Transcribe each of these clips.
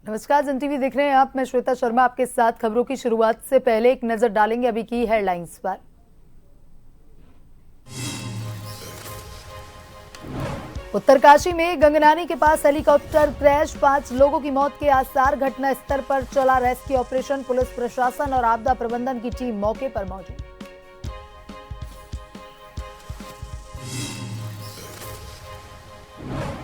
नमस्कार, जन टीवी देख रहे हैं आप। मैं श्वेता शर्मा आपके साथ। खबरों की शुरुआत से पहले एक नजर डालेंगे अभी की हेडलाइंस पर। उत्तरकाशी में गंगनानी के पास हेलीकॉप्टर क्रैश, 5 लोगों की मौत के आसार। घटना स्थल पर चला रेस्क्यू ऑपरेशन। पुलिस प्रशासन और आपदा प्रबंधन की टीम मौके पर मौजूद।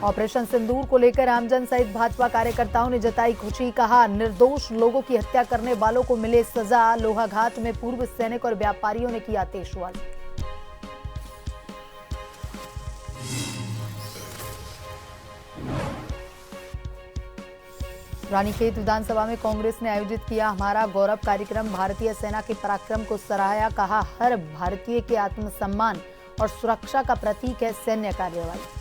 ऑपरेशन सिंदूर को लेकर आमजन सहित भाजपा कार्यकर्ताओं ने जताई खुशी। कहा, निर्दोष लोगों की हत्या करने वालों को मिले सजा। लोहाघाट में पूर्व सैनिक और व्यापारियों ने किया आतिशबाजी। रानीखेत विधानसभा में कांग्रेस ने आयोजित किया हमारा गौरव कार्यक्रम। भारतीय सेना के पराक्रम को सराहाया। कहा, हर भारतीय के आत्मसम्मान और सुरक्षा का प्रतीक है सैन्य कार्रवाई।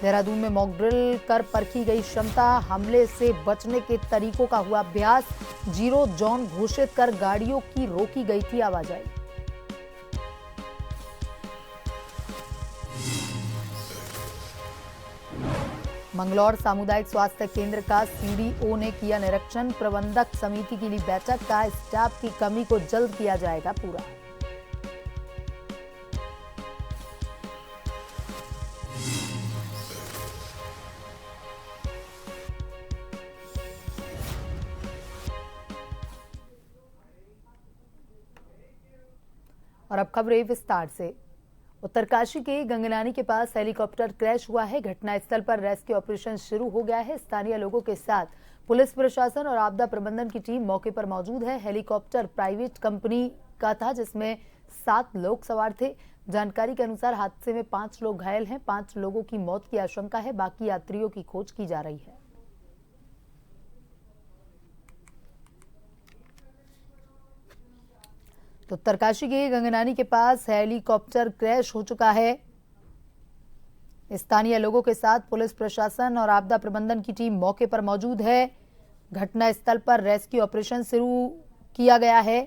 देहरादून में मॉक ड्रिल कर परखी गई क्षमता। हमले से बचने के तरीकों का हुआ अभ्यास। जीरो जोन घोषित कर गाड़ियों की रोकी गई थी आवाजाही। मंगलौर सामुदायिक स्वास्थ्य केंद्र का सीडीओ ने किया निरीक्षण। प्रबंधक समिति की ली बैठक। का स्टाफ की कमी को जल्द किया जाएगा पूरा। और अब खबरें विस्तार से। उत्तरकाशी के गंगनानी के पास हेलीकॉप्टर क्रैश हुआ है। घटनास्थल पर रेस्क्यू ऑपरेशन शुरू हो गया है। स्थानीय लोगों के साथ पुलिस प्रशासन और आपदा प्रबंधन की टीम मौके पर मौजूद है। हेलीकॉप्टर प्राइवेट कंपनी का था जिसमें 7 लोग सवार थे। जानकारी के अनुसार हादसे में 5 लोग घायल हैं। 5 लोगों की मौत की आशंका है। बाकी यात्रियों की खोज की जा रही है। तो उत्तरकाशी के गंगनानी के पास हेलीकॉप्टर क्रैश हो चुका है। स्थानीय लोगों के साथ पुलिस प्रशासन और आपदा प्रबंधन की टीम मौके पर मौजूद है। घटनास्थल पर रेस्क्यू ऑपरेशन शुरू किया गया है।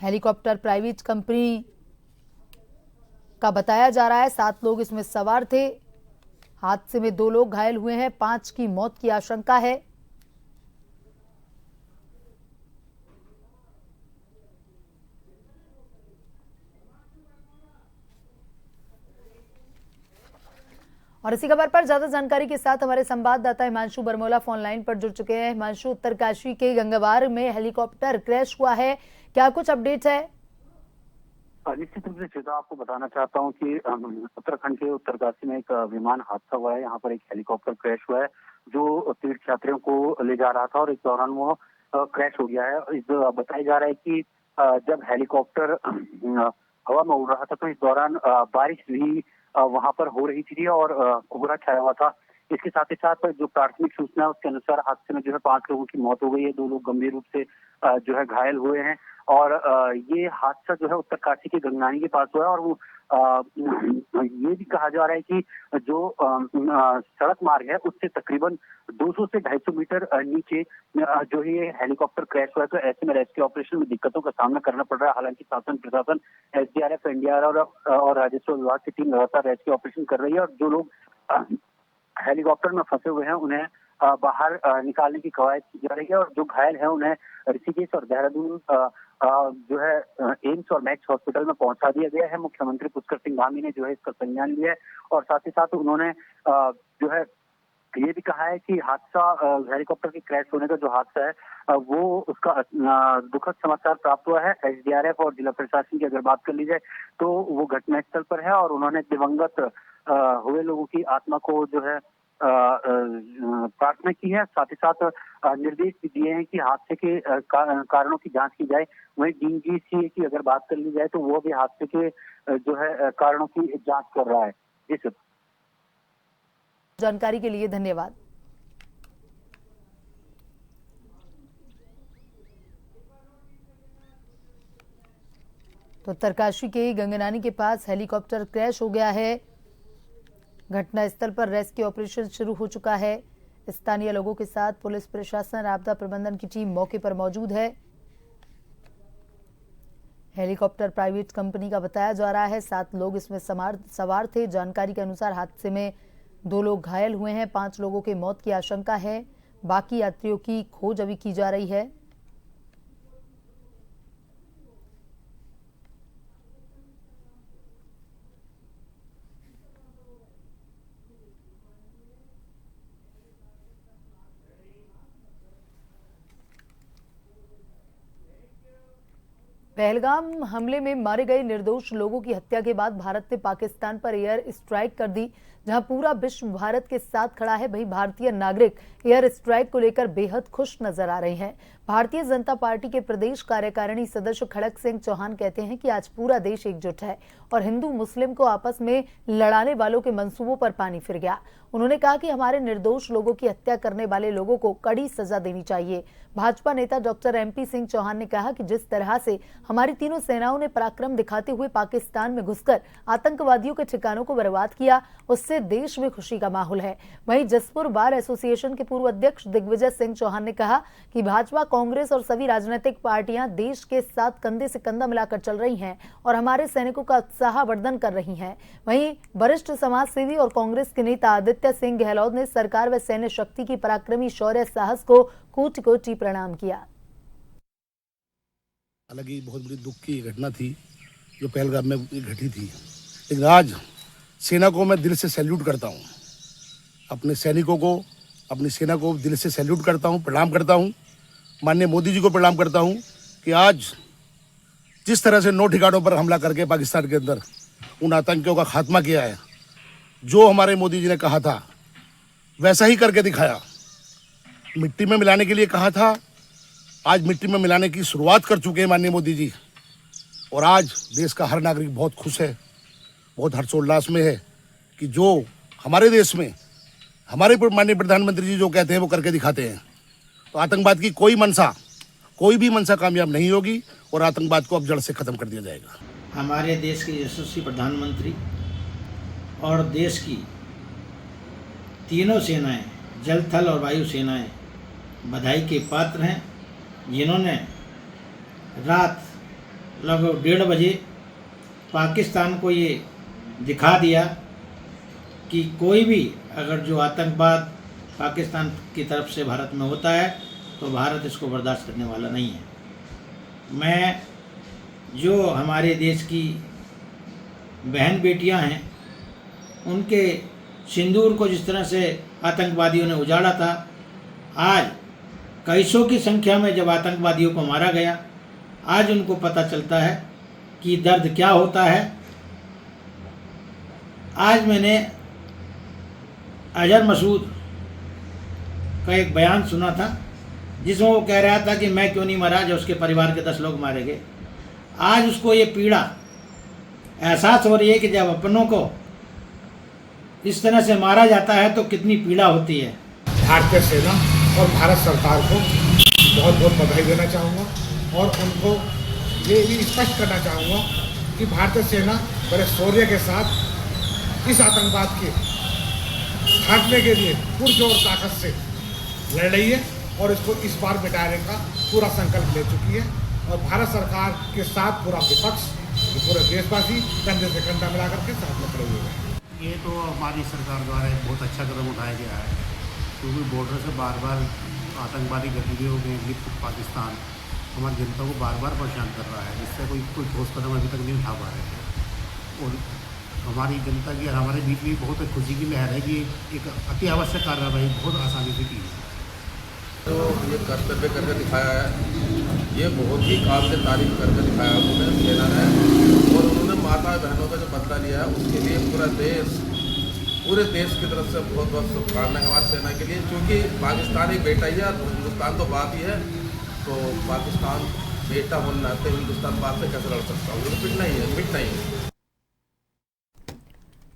हेलीकॉप्टर प्राइवेट कंपनी का बताया जा रहा है। 7 लोग इसमें सवार थे। हादसे में 2 लोग घायल हुए हैं। 5 की मौत की आशंका है। और इसी खबर पर ज्यादा जानकारी के साथ हमारे संवाददाता हिमांशु बरमोला फोन लाइन पर जुड़ चुके हैं। हिमांशु, उत्तरकाशी के गंगवार में हेलीकॉप्टर क्रैश हुआ है, क्या कुछ अपडेट है? निश्चित रूप से श्वेता, आपको बताना चाहता हूं कि उत्तराखंड के उत्तरकाशी में एक विमान हादसा हुआ है। यहाँ पर एक हेलीकॉप्टर क्रैश हुआ है जो तीर्थ यात्रियों को ले जा रहा था और इस दौरान वो क्रैश हो गया है। बताया जा रहा है कि जब हेलीकॉप्टर हवा में उड़ रहा था तो इस दौरान बारिश भी वहां पर हो रही थी और कोहरा छाया हुआ था। इसके साथ ही साथ जो प्राथमिक सूचना है उसके अनुसार हादसे में जो है 5 लोगों की मौत हो गई है। 2 लोग गंभीर रूप से जो है घायल हुए हैं और ये हादसा जो है उत्तरकाशी के गंगनानी के पास हुआ है। और वो ये भी कहा जा रहा है कि जो सड़क मार्ग है उससे तकरीबन 200 से 250 मीटर नीचे जो ये हेलीकॉप्टर क्रैश हुआ है। तो ऐसे में रेस्क्यू ऑपरेशन में दिक्कतों का सामना करना पड़ रहा है। हालांकि शासन प्रशासन, एसडीआरएफ, एनडीआरएफ और राजस्व विभाग की टीम लगातार रेस्क्यू ऑपरेशन कर रही है और जो लोग हेलीकॉप्टर में फंसे हुए हैं उन्हें बाहर निकालने की कवायद की जा रही है। और जो घायल हैं उन्हें ऋषिकेश और देहरादून जो है एम्स और मैक्स हॉस्पिटल में पहुंचा दिया गया है। मुख्यमंत्री पुष्कर सिंह धामी ने जो है इसका संज्ञान लिया है और साथ ही साथ उन्होंने जो है ये भी कहा है कि हादसा हेलीकॉप्टर के क्रैश होने का जो हादसा है वो उसका दुखद समाचार प्राप्त हुआ है। एसडीआरएफ और जिला प्रशासन की अगर बात कर ली जाए तो वो घटनास्थल पर है और उन्होंने दिवंगत हुए लोगों की आत्मा को जो है प्रार्थना की है। साथ ही साथ निर्देश भी दिए हैं कि हादसे के कारणों की जांच की जाए। वहीं डीजीसीए की अगर बात कर ली जाए तो वो भी हादसे के जो है कारणों की जांच कर रहा है। इस जानकारी के लिए धन्यवाद। तो उत्तरकाशी के गंगनानी के पास हेलीकॉप्टर क्रैश हो गया है। घटनास्थल पर रेस्क्यू ऑपरेशन शुरू हो चुका है। स्थानीय लोगों के साथ पुलिस प्रशासन, आपदा प्रबंधन की टीम मौके पर मौजूद है। हेलीकॉप्टर प्राइवेट कंपनी का बताया जा रहा है। 7 लोग इसमें सवार थे। जानकारी के अनुसार हादसे में 2 लोग घायल हुए हैं। 5 लोगों की मौत की आशंका है। बाकी यात्रियों की खोज अभी की जा रही है। पहलगाम हमले में मारे गए निर्दोष लोगों की हत्या के बाद भारत ने पाकिस्तान पर एयर स्ट्राइक कर दी। जहां पूरा विश्व भारत के साथ खड़ा है, वहीं भारतीय नागरिक एयर स्ट्राइक को लेकर बेहद खुश नजर आ रहे हैं। भारतीय जनता पार्टी के प्रदेश कार्यकारिणी सदस्य खड़क सिंह चौहान कहते हैं कि आज पूरा देश एकजुट है और हिंदू मुस्लिम को आपस में लड़ाने वालों के मंसूबों पर पानी फिर गया। उन्होंने कहा कि हमारे निर्दोष लोगों की हत्या करने वाले लोगों को कड़ी सजा देनी चाहिए। भाजपा नेता डॉक्टर MP सिंह चौहान ने कहा कि जिस तरह से हमारी तीनों सेनाओं ने पराक्रम दिखाते हुए पाकिस्तान में घुसकर आतंकवादियों के ठिकानों को बर्बाद किया, उससे देश में खुशी का माहौल है। वहीं जसपुर बार एसोसिएशन के पूर्व अध्यक्ष दिग्विजय सिंह चौहान ने कहा कि भाजपा, कांग्रेस और सभी राजनीतिक पार्टियां देश के साथ कंधे से कंधा मिलाकर चल रही हैं और हमारे सैनिकों का उत्साहवर्धन कर रही हैं। वहीं वरिष्ठ समाज सेवी और कांग्रेस के नेता आदित्य सिंह गहलोत ने सरकार व सैन्य शक्ति की पराक्रमी शौर्य साहस को कोटि कोटि प्रणाम किया। हालांकि बहुत बड़ी दुख की घटना थी जो पहलगाम में घटी थी, लेकिन आज सेना को मैं दिल से सैल्यूट करता हूं। अपने सैनिकों को, अपनी सेना को दिल से सैल्यूट करता हूं, प्रणाम करता हूं। माननीय मोदी जी को प्रणाम करता हूं कि आज जिस तरह से 9 ठिकानों पर हमला करके पाकिस्तान के अंदर उन आतंकियों का खात्मा किया है, जो हमारे मोदी जी ने कहा था वैसा ही करके दिखाया। मिट्टी में मिलाने के लिए कहा था, आज मिट्टी में मिलाने की शुरुआत कर चुके हैं माननीय मोदी जी। और आज देश का हर नागरिक बहुत खुश है, बहुत हर्षोल्लास में है कि जो हमारे देश में हमारे माननीय प्रधानमंत्री जी जो कहते हैं वो करके दिखाते हैं। तो आतंकवाद की कोई भी मंशा कामयाब नहीं होगी और आतंकवाद को अब जड़ से खत्म कर दिया जाएगा। हमारे देश के यशस्वी प्रधानमंत्री और देश की तीनों सेनाएं, जल, थल और वायु सेनाएं बधाई के पात्र हैं, जिन्होंने रात लगभग 1:30 बजे पाकिस्तान को ये दिखा दिया कि कोई भी अगर जो आतंकवाद पाकिस्तान की तरफ से भारत में होता है तो भारत इसको बर्दाश्त करने वाला नहीं है। मैं जो हमारे देश की बहन बेटियां हैं, उनके सिंदूर को जिस तरह से आतंकवादियों ने उजाड़ा था, आज कई सौ की संख्या में जब आतंकवादियों को मारा गया, आज उनको पता चलता है कि दर्द क्या होता है। आज मैंने अजहर मसूद का एक बयान सुना था जिसमें वो कह रहा था कि मैं क्यों नहीं मरा जब उसके परिवार के 10 लोग मारे गए। आज उसको ये पीड़ा एहसास हो रही है कि जब अपनों को इस तरह से मारा जाता है तो कितनी पीड़ा होती है। भारतीय सेना और भारत सरकार को बहुत बहुत बधाई देना चाहूँगा और उनको ये भी स्पष्ट करना चाहूँगा कि भारतीय सेना बड़े शौर्य के साथ इस आतंकवाद के खात्मे के लिए पुरजोर ताकत से लड़ रही है और इसको इस बार मिटाने का पूरा संकल्प ले चुकी है। और भारत सरकार के साथ पूरा विपक्ष, पूरे देशवासी कंधे से कंधा मिलाकर के साथ में खड़े हुए हैं। ये तो हमारी सरकार द्वारा एक बहुत अच्छा कदम उठाया गया है, क्योंकि बॉर्डर से बार बार आतंकवादी गतिविधियों में लिप्त पाकिस्तान हमारी जनता को बार बार परेशान कर रहा है, जिससे कोई ठोस कदम अभी तक नहीं उठा पा रहे थे। और हमारी जनता की और हमारे बीच भी बहुत खुशी की लहर है कि एक अति आवश्यक कार्रवाई बहुत आसानी से की है। तो ये कर्तव्य करके दिखाया है, ये बहुत ही काबिल तारीफ करके दिखाया उन्होंने सेना ने, और उन्होंने माता बहनों का जो बदला लिया है उसके लिए पूरे देश की तरफ से बहुत बहुत शुभकामनाएं हमारी सेना के लिए। क्योंकि पाकिस्तान एक बेटा ही है, हिंदुस्तान तो बाप ही है, तो पाकिस्तान बेटा होने नाते हिंदुस्तान बाप से कैसे लड़ सकता हूँ, मिटना ही है।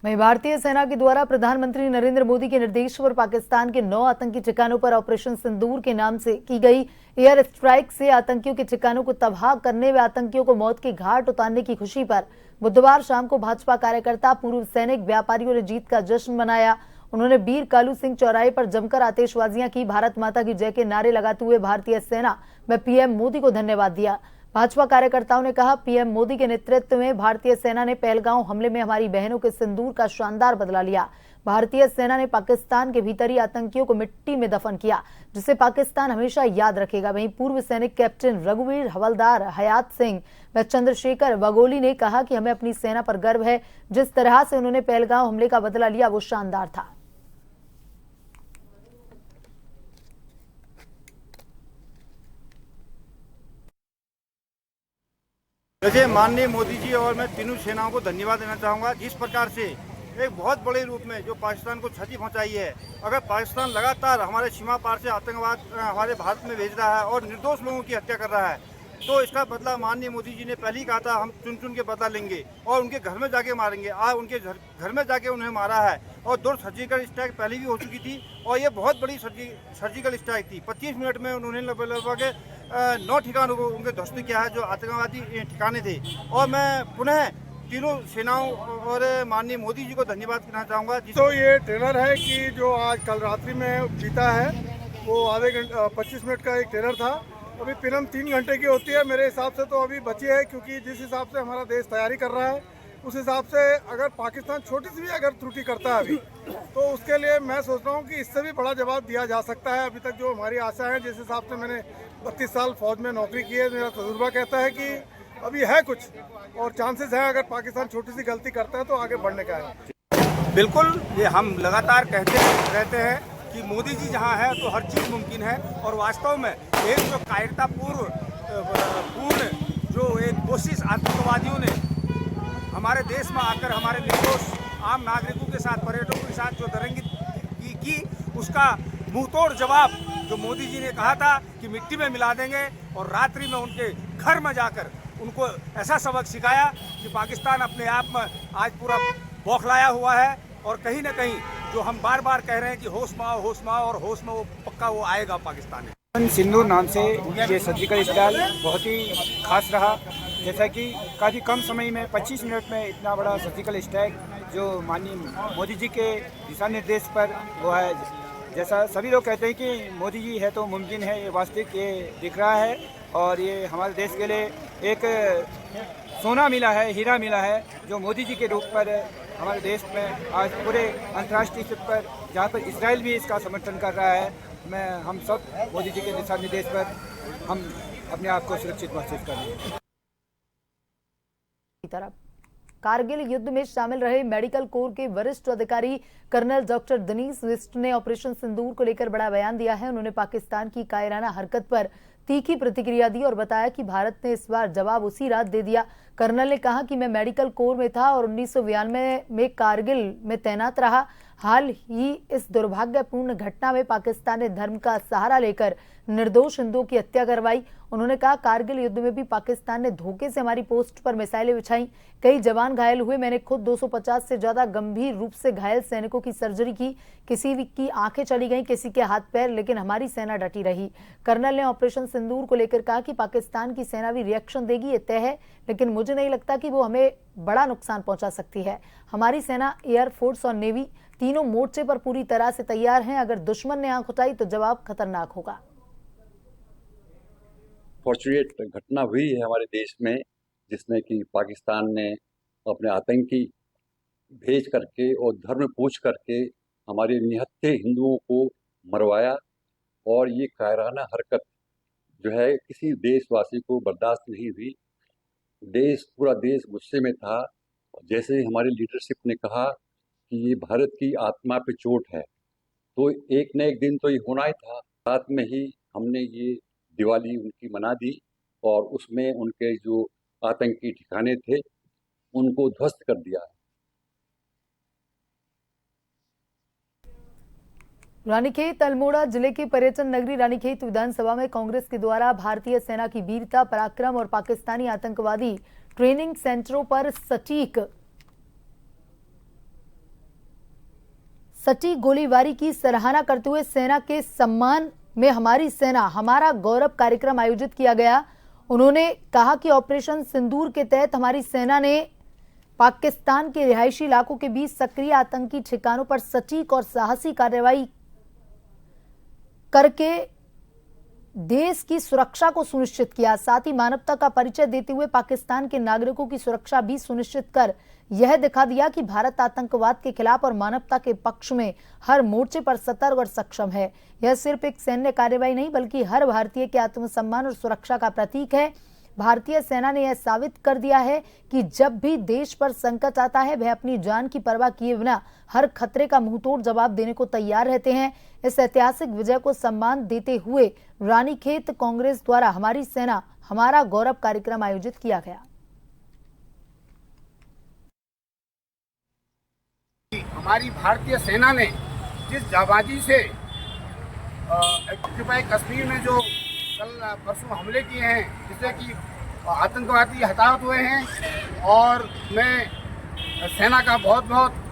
वहीं भारतीय सेना के द्वारा प्रधानमंत्री नरेंद्र मोदी के निर्देश पर पाकिस्तान के 9 आतंकी ठिकानों पर ऑपरेशन सिंदूर के नाम से की गई एयर स्ट्राइक से आतंकियों के ठिकानों को तबाह करने व आतंकियों को मौत के घाट उतारने की खुशी पर बुधवार शाम को भाजपा कार्यकर्ता, पूर्व सैनिक, व्यापारियों ने जीत का जश्न मनाया। उन्होंने बीर कालू सिंह चौराहे पर जमकर आतिशबाजियां की, भारत माता की जय के नारे लगाते हुए भारतीय सेना व PM मोदी को धन्यवाद दिया। भाजपा कार्यकर्ताओं ने कहा, पीएम मोदी के नेतृत्व में भारतीय सेना ने पहलगांव हमले में हमारी बहनों के सिंदूर का शानदार बदला लिया। भारतीय सेना ने पाकिस्तान के भीतरी आतंकियों को मिट्टी में दफन किया, जिसे पाकिस्तान हमेशा याद रखेगा। वहीं पूर्व सैनिक कैप्टन रघुवीर, हवलदार हयात सिंह व चंद्रशेखर बगोली ने कहा कि हमें अपनी सेना पर गर्व है। जिस तरह से उन्होंने पहलगांव हमले का बदला लिया वो शानदार था। देखिए, माननीय मोदी जी और मैं तीनों सेनाओं को धन्यवाद देना चाहूँगा। जिस प्रकार से एक बहुत बड़े रूप में जो पाकिस्तान को क्षति पहुंचाई है, अगर पाकिस्तान लगातार हमारे सीमा पार से आतंकवाद हमारे भारत में भेज रहा है और निर्दोष लोगों की हत्या कर रहा है, तो इसका बदला माननीय मोदी जी ने पहले ही कहा था हम चुन चुन के बदला लेंगे और उनके घर में जाके मारेंगे। आज उनके घर में जाके उन्हें मारा है और 2 सर्जिकल स्ट्राइक पहले भी हो चुकी थी और ये बहुत बड़ी सर्जिकल स्ट्राइक थी। 25 मिनट में उन्होंने लगभग 9 ठिकानों को उनके ध्वस्त किया है जो आतंकवादी ठिकाने थे। और मैं पुनः तीनों सेनाओं और माननीय मोदी जी को धन्यवाद करना चाहूँगा। तो ये ट्रेलर है कि जो आज कल रात्रि में जीता है वो आधे घंटे 25 मिनट का एक ट्रेलर था। अभी फिल्म 3 घंटे की होती है मेरे हिसाब से, तो अभी बची है क्योंकि जिस हिसाब से हमारा देश तैयारी कर रहा है उस हिसाब से अगर पाकिस्तान छोटी सी भी अगर त्रुटि करता है अभी, तो उसके लिए मैं सोच रहा हूँ कि इससे भी बड़ा जवाब दिया जा सकता है। अभी तक जो हमारी आशा है, जिस हिसाब से मैंने 32 साल फौज में नौकरी की है, मेरा तजुर्बा कहता है कि अभी है कुछ और चांसेस है अगर पाकिस्तान छोटी सी गलती करता है तो आगे बढ़ने का है। बिल्कुल, ये हम लगातार कहते रहते हैं कि मोदी जी जहाँ है तो हर चीज़ मुमकिन है और वास्तव में एक जो कायरतापूर्ण जो एक कोशिश आतंकवादियों ने हमारे देश में आकर हमारे निर्दोष आम नागरिकों के साथ, पर्यटकों के साथ जो दरंगी की, उसका मुंहतोड़ जवाब जो मोदी जी ने कहा था कि मिट्टी में मिला देंगे और रात्रि में उनके घर में जाकर उनको ऐसा सबक सिखाया कि पाकिस्तान अपने आप में आज पूरा बौखलाया हुआ है और कहीं ना कहीं जो हम बार बार कह रहे हैं कि होश में आओ और होश में वो पक्का वो आएगा पाकिस्तान में। सिंदूर नाम से ये सर्जिकल स्टाइल बहुत ही खास रहा, जैसा कि काफ़ी कम समय में 25 मिनट में इतना बड़ा सर्जिकल स्ट्राइक जो माननीय मोदी जी के दिशा निर्देश पर वो है। जैसा सभी लोग कहते हैं कि मोदी जी है तो मुमकिन है, ये वास्तविक ये दिख रहा है और ये हमारे देश के लिए एक सोना मिला है, हीरा मिला है, जो मोदी जी के रूप पर हमारे देश में आज पूरे अंतर्राष्ट्रीय स्तर पर, जहाँ पर इजराइल भी इसका समर्थन कर रहा है, मैं हम सब मोदी जी के दिशा निर्देश पर हम अपने आप को सुरक्षित महसूस कर रहे हैं। तरफ कारगिल युद्ध में शामिल रहे मेडिकल कोर के वरिष्ठ अधिकारी कर्नल डॉक्टर दिनेश बिष्ट ने ऑपरेशन सिंदूर को लेकर बड़ा बयान दिया है। उन्होंने पाकिस्तान की कायराना हरकत पर तीखी प्रतिक्रिया दी और बताया कि भारत ने इस बार जवाब उसी रात दे दिया। कर्नल ने कहा कि मैं मेडिकल कोर में था और 1992 में कारगिल में तैनात रहा। हाल ही इस दुर्भाग्यपूर्ण घटना में पाकिस्तान ने धर्म का सहारा लेकर निर्दोष हिंदुओं की हत्या करवाई। उन्होंने कहा, कारगिल युद्ध में भी पाकिस्तान ने धोखे से हमारी पोस्ट पर मिसाइलें बिछाई, कई जवान घायल हुए। मैंने खुद 250 से ज्यादा गंभीर रूप से घायल सैनिकों की सर्जरी की, किसी की आंखें चली गईं, किसी के हाथ पैर, लेकिन हमारी सेना डटी रही। कर्नल ने ऑपरेशन सिंदूर को लेकर कहा कि पाकिस्तान की सेना भी रिएक्शन देगी, ये तय है, लेकिन मुझे नहीं लगता कि वो हमें बड़ा नुकसान पहुंचा सकती है। हमारी सेना, एयर फोर्स और नेवी तीनों मोर्चे पर पूरी तरह से तैयार हैं। अगर दुश्मन ने आंख उठाई तो जवाब खतरनाक होगा। फॉर्चुनेट घटना हुई है हमारे देश में, जिसमें कि पाकिस्तान ने अपने आतंकी भेज करके और धर्म पूछ करके हमारे निहत्थे हिंदुओं को मरवाया। और ये कायराना हरकत जो है किसी देशवासी को बर्दाश्त नहीं हुई। पूरा देश गुस्से में था। जैसे हमारी लीडरशिप ने कहा कि ये भारत की आत्मा पे चोट है, तो एक न एक दिन तो ये होना ही था। रात में ही हमने ये दिवाली उनकी मना दी और उसमें उनके जो आतंकी ठिकाने थे उनको ध्वस्त कर दिया। रानीखेत अल्मोड़ा जिले के पर्यटन नगरी रानीखेत विधानसभा में कांग्रेस के द्वारा भारतीय सेना की वीरता, पराक्रम और पाकिस्तानी आतंकवादी ट्रेनिंग सेंटरों पर सटीक गोलीबारी की सराहना करते हुए सेना के सम्मान में हमारी सेना हमारा गौरव कार्यक्रम आयोजित किया गया। उन्होंने कहा कि ऑपरेशन सिंदूर के तहत हमारी सेना ने पाकिस्तान के रिहायशी इलाकों के बीच सक्रिय आतंकी ठिकानों पर सटीक और साहसी कार्रवाई करके देश की सुरक्षा को सुनिश्चित किया। साथ ही मानवता का परिचय देते हुए पाकिस्तान के नागरिकों की सुरक्षा भी सुनिश्चित कर यह दिखा दिया कि भारत आतंकवाद के खिलाफ और मानवता के पक्ष में हर मोर्चे पर सतर्क और सक्षम है। यह सिर्फ एक सैन्य कार्रवाई नहीं बल्कि हर भारतीय के आत्मसम्मान और सुरक्षा का प्रतीक है। भारतीय सेना ने यह साबित कर दिया है कि जब भी देश पर संकट आता है वह अपनी जान की परवाह किए बिना हर खतरे का मुंहतोड़ जवाब देने को तैयार रहते हैं। इस ऐतिहासिक विजय को सम्मान देते हुए रानीखेत कांग्रेस द्वारा हमारी सेना हमारा गौरव कार्यक्रम आयोजित किया गया। हमारी भारतीय सेना ने जिस जाबाजी से ऑक्यूपाई कश्मीर में जो कल परसों हमले किए हैं, जिससे कि आतंकवादी हताहत हुए हैं, और मैं सेना का बहुत बहुत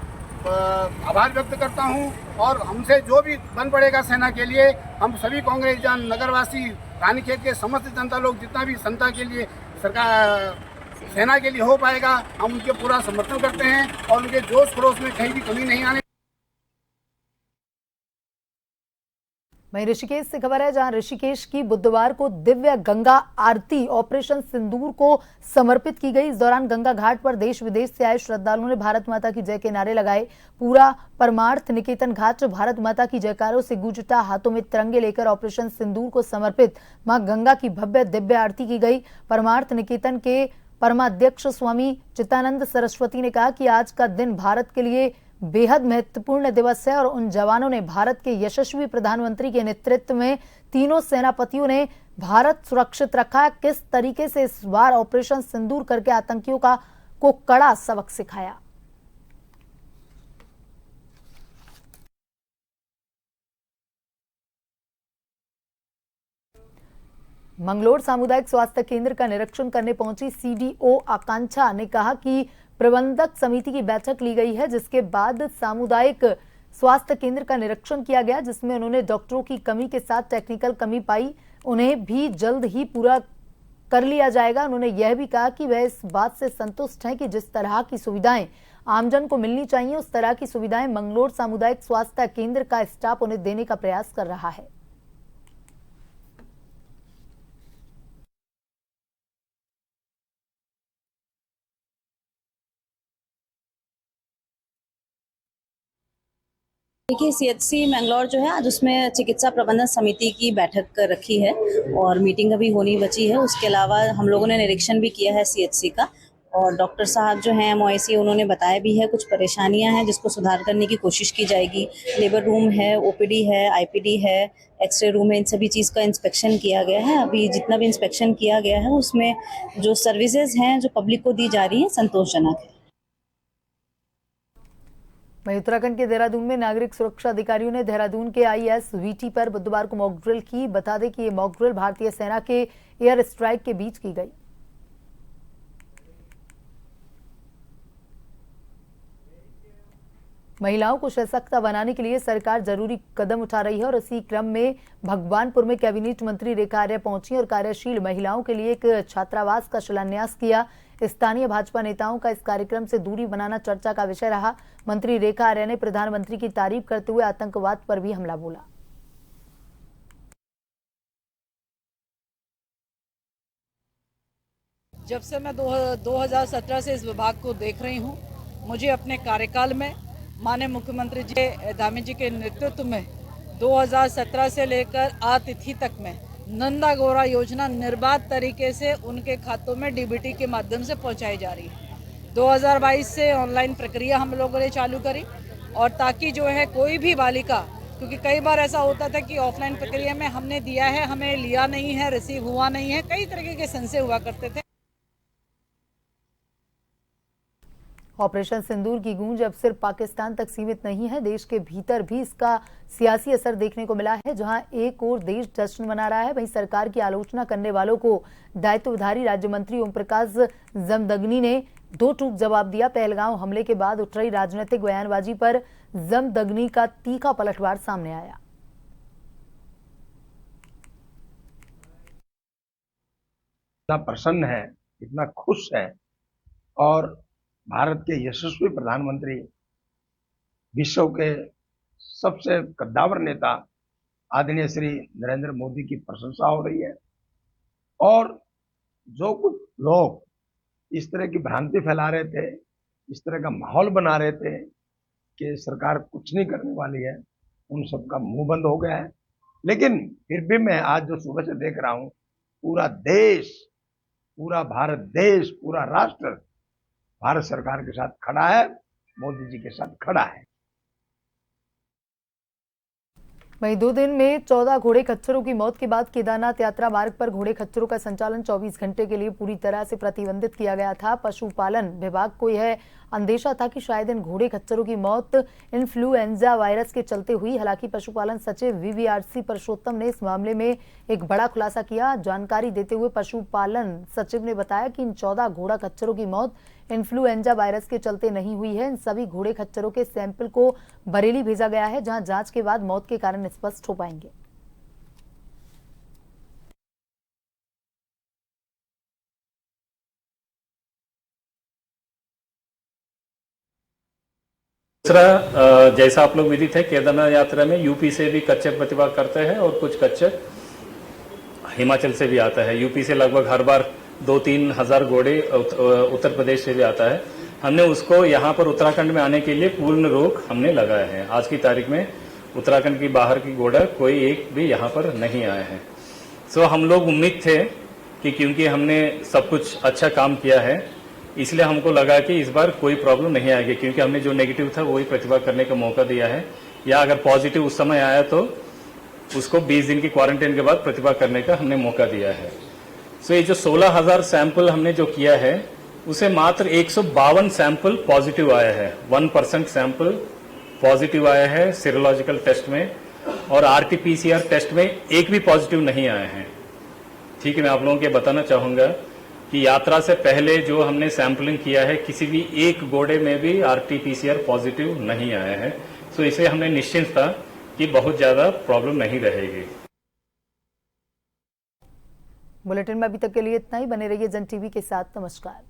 आभार व्यक्त करता हूं। और हमसे जो भी बन पड़ेगा सेना के लिए, हम सभी कांग्रेस जन, नगरवासी, रानीखेत के समस्त जनता लोग, जितना भी जनता के लिए सरकार सेना के लिए हो पाएगा, हम उनके पूरा समर्थन करते हैं और उनके जोश खरोश में कहीं भी कमी नहीं आने। वहीं ऋषिकेश से खबर है, जहां ऋषिकेश की बुधवार को दिव्य गंगा आरती ऑपरेशन सिंदूर को समर्पित की गई। इस दौरान गंगा घाट पर देश विदेश से आए श्रद्धालुओं ने भारत माता की जय के नारे लगाए। पूरा परमार्थ निकेतन घाट भारत माता की जयकारों से गूंजता, हाथों में तिरंगे लेकर ऑपरेशन सिंदूर को समर्पित मां गंगा की भव्य दिव्य आरती की गई। परमार्थ निकेतन के परमाध्यक्ष स्वामी चित्तानंद सरस्वती ने कहा कि आज का दिन भारत के लिए बेहद महत्वपूर्ण दिवस है और उन जवानों ने, भारत के यशस्वी प्रधानमंत्री के नेतृत्व में तीनों सेनापतियों ने भारत सुरक्षित रखा। किस तरीके से इस बार ऑपरेशन सिंदूर करके आतंकियों को कड़ा सबक सिखाया। मंगलोर सामुदायिक स्वास्थ्य केंद्र का निरीक्षण करने पहुंची सीडीओ आकांक्षा ने कहा कि प्रबंधक समिति की बैठक ली गई है, जिसके बाद सामुदायिक स्वास्थ्य केंद्र का निरीक्षण किया गया, जिसमें उन्होंने डॉक्टरों की कमी के साथ टेक्निकल कमी पाई, उन्हें भी जल्द ही पूरा कर लिया जाएगा। उन्होंने यह भी कहा कि वह इस बात से संतुष्ट हैं कि जिस तरह की सुविधाएं आमजन को मिलनी चाहिए उस तरह की सुविधाएं मंगलोर सामुदायिक स्वास्थ्य केंद्र का स्टाफ उन्हें देने का प्रयास कर रहा है। देखिए, सीएचसी मैंगलोर जो है आज उसमें चिकित्सा प्रबंधन समिति की बैठक रखी है और मीटिंग अभी होनी बची है। उसके अलावा हम लोगों ने निरीक्षण भी किया है सीएचसी का, और डॉक्टर साहब जो हैं एमओआईसी उन्होंने बताया भी है कुछ परेशानियां हैं जिसको सुधार करने की कोशिश की जाएगी। लेबर रूम है, ओपीडी है, आईपीडी है, एक्सरे रूम है, इन सभी चीज़ का इंस्पेक्शन किया गया है। अभी जितना भी इंस्पेक्शन किया गया है उसमें जो सर्विसेज हैं जो पब्लिक को दी जा रही हैं संतोषजनक है। वहीं उत्तराखंड के देहरादून में नागरिक सुरक्षा अधिकारियों ने देहरादून के आईएसवीटी पर बुधवार को मॉक ड्रिल की। बता दें कि ये मॉक ड्रिल भारतीय सेना के एयर स्ट्राइक के बीच की गई। महिलाओं को सशक्त बनाने के लिए सरकार जरूरी कदम उठा रही है और इसी क्रम में भगवानपुर में कैबिनेट मंत्री रेखा आर्य पहुंची और कार्यशील महिलाओं के लिए एक छात्रावास का शिलान्यास किया। स्थानीय भाजपा नेताओं का इस कार्यक्रम से दूरी बनाना चर्चा का विषय रहा। मंत्री रेखा आर्य ने प्रधानमंत्री की तारीफ करते हुए आतंकवाद पर भी हमला बोला। जब से मैं 2017 से इस विभाग को देख रही हूं, मुझे अपने कार्यकाल में माननीय मुख्यमंत्री जी धामी जी के नेतृत्व में 2017 से लेकर आज तिथि तक में नंदा गौरा योजना निर्बाध तरीके से उनके खातों में डीबीटी के माध्यम से पहुंचाई जा रही है। 2022 से ऑनलाइन प्रक्रिया हम लोगों ने चालू करी, और ताकि जो है कोई भी बालिका, क्योंकि कई बार ऐसा होता था कि ऑफलाइन प्रक्रिया में हमने दिया है, हमें लिया नहीं है, रिसीव हुआ नहीं है, कई तरीके के संशय हुआ करते थे। ऑपरेशन सिंदूर की गूंज अब सिर्फ पाकिस्तान तक सीमित नहीं है, देश के भीतर भी इसका सियासी असर देखने को मिला है। जहां एक और देश जश्न मना रहा है, वहीं सरकार की आलोचना करने वालों को दायित्वधारी राज्य मंत्री ओम प्रकाश जमदग्नी ने दो टूक जवाब दिया। पहलगांव हमले के बाद उठ रही राजनीतिक बयानबाजी पर जमदग्नी का तीखा पलटवार सामने आया। इतना प्रसन्न है, इतना खुश है, और भारत के यशस्वी प्रधानमंत्री, विश्व के सबसे कद्दावर नेता आदरणीय श्री नरेंद्र मोदी की प्रशंसा हो रही है। और जो कुछ लोग इस तरह की भ्रांति फैला रहे थे, इस तरह का माहौल बना रहे थे कि सरकार कुछ नहीं करने वाली है, उन सबका मुंह बंद हो गया है। लेकिन फिर भी मैं आज जो सुबह से देख रहा हूं, पूरा देश, पूरा भारत देश, पूरा राष्ट्र भारत सरकार के साथ खड़ा है, मोदी जी के साथ खड़ा है। वहीं 2 दिन में 14 घोड़े खच्चरों की मौत के बाद केदारनाथ यात्रा मार्ग पर घोड़े खच्चरों का संचालन 24 घंटे के लिए पूरी तरह से प्रतिबंधित किया गया था। पशुपालन विभाग को यह अंदेशा था कि शायद इन घोड़े खच्चरों की मौत इन्फ्लुएंजा वायरस के चलते हुई। हालांकि पशुपालन सचिव वीवीआरसी परषोत्तम ने इस मामले में एक बड़ा खुलासा किया। जानकारी देते हुए पशुपालन सचिव ने बताया कि इन 14 घोड़ा खच्चरों की मौत इन्फ्लुएंजा वायरस के चलते नहीं हुई है। इन सभी घोड़े खच्चरों के सैंपल को बरेली भेजा गया है, जहां जांच के बाद मौत के कारण स्पष्ट हो पाएंगे। दूसरा, जैसा आप लोग विदित है, केदारनाथ यात्रा में यूपी से भी कच्चर प्रतिभाग करते हैं और कुछ कच्चर हिमाचल से भी आता है। यूपी से लगभग हर बार 2-3 हज़ार घोड़े उत्तर प्रदेश से भी आता है। हमने उसको यहाँ पर उत्तराखंड में आने के लिए पूर्ण रोक हमने लगाया है। आज की तारीख में उत्तराखंड की बाहर की घोड़ा कोई एक भी यहाँ पर नहीं आया है। सो हम लोग उम्मीद थे कि क्योंकि हमने सब कुछ अच्छा काम किया है, इसलिए हमको लगा कि इस बार कोई प्रॉब्लम नहीं आएगी, क्योंकि हमने जो नेगेटिव था वही प्रतिभा करने का मौका दिया है। या अगर पॉजिटिव उस समय आया तो उसको 20 दिन की क्वारंटाइन के बाद प्रतिभा करने का हमने मौका दिया है। सो ये जो 16,000 सैंपल हमने जो किया है, उसे मात्र 152 सैंपल पॉजिटिव आया है। 1% सैंपल पॉजिटिव आया है सीरोलॉजिकल टेस्ट में, और RT-PCR टेस्ट में एक भी पॉजिटिव नहीं आया है। ठीक है, मैं आप लोगों को बताना चाहूंगा कि यात्रा से पहले जो हमने सैंपलिंग किया है, किसी भी एक घोड़े में भी RT-PCR पॉजिटिव नहीं आया है। सो इसे हमने निश्चिंत था कि बहुत ज्यादा प्रॉब्लम नहीं रहेगी। बुलेटिन में अभी तक के लिए इतना ही। बने रहिए जन टीवी के साथ। नमस्कार।